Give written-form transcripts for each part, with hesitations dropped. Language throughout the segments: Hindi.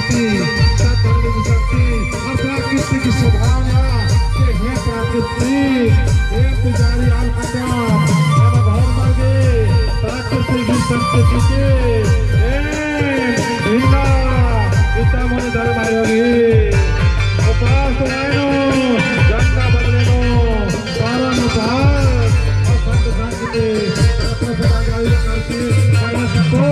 शक्ति सत्कर्म शक्ति और प्रकृति की स्वभावना के है प्रकृति हे पुजारी आलकटा एवं घर मार्गे प्रकृति की शक्ति के इंदा इतना मन धर्म आयोगी उपास रहेनो जनता बदलेनो कारण उपास और संत शांति अपने सदाचारी करके करने सबको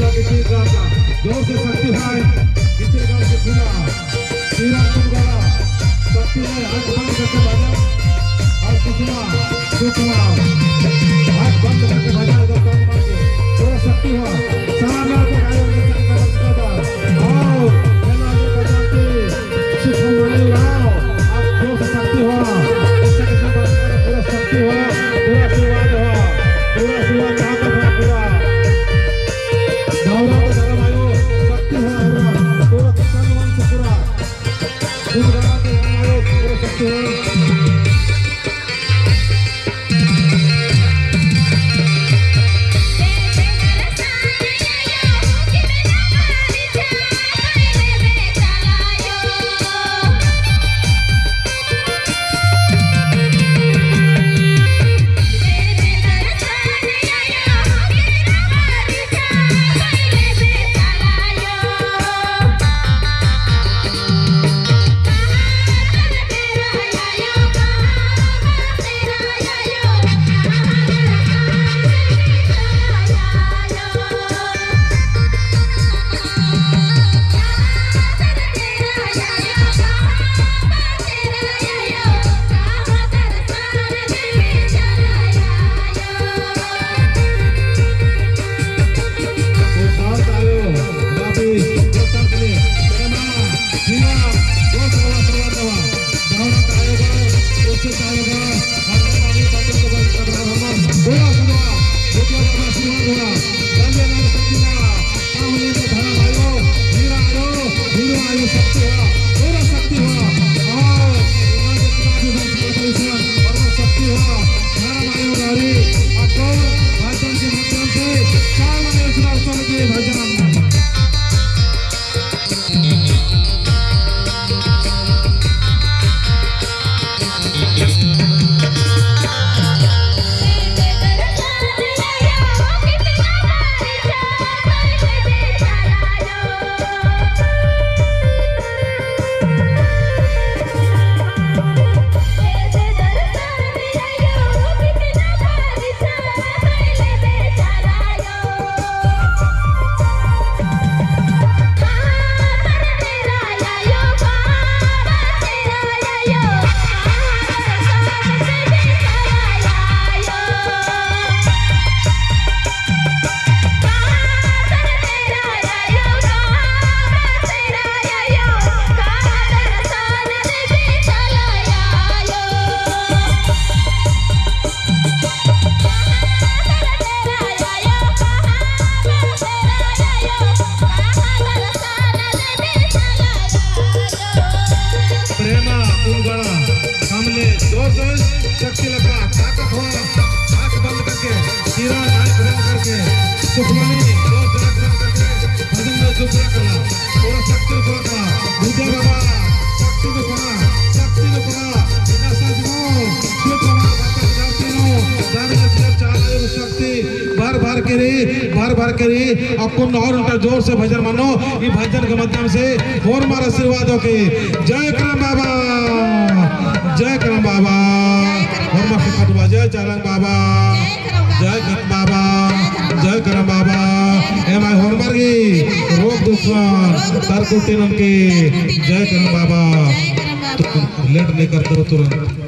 जोर से शक्ति है किसी गढ़ से खुला श्रीराम गला शक्ति है हाथ बंद करके भजन और सुषमा हाथ बंद करके भजन अगर कम मांगे तो शक्ति हो सारा को गायों के संग नमस्कार आओ मेला जो बजाते सुषमा माने लाओ आप जो शक्ति हो इसके संग पूरा शक्ति हो पूरा आशीर्वाद हो पूरा आशीर्वाद कहां तक है पूरा दौरा को धर्म आयो शक्ति हो पूरा किसान वंश पूरा पूरा के आयो पूरा शक्ति हो शक्ति लगा ताकत हो आंख बंद करके हीरा नाक बंद करके सुखमनी दो नाक बंद करके भजन में चुप रखना पूरा शक्ति को का बुझे बाबा शक्ति को पड़ा बिना सजनो जो प्रमाण बातें करते हो दान में चाहे शक्ति भर के रे अपन और उल्टा जोर से भजन मानो ये भजन के माध्यम से और हमारा आशीर्वाद हो के जय करम बाबा और हाथ हुआ जय चालन बाबा जय करम बाबा जय करम बाबा ए माय होन मार्गी रोग दुश्मन तर कुटी ननके जय करम बाबा। तो लेट नहीं करते हो तुरंत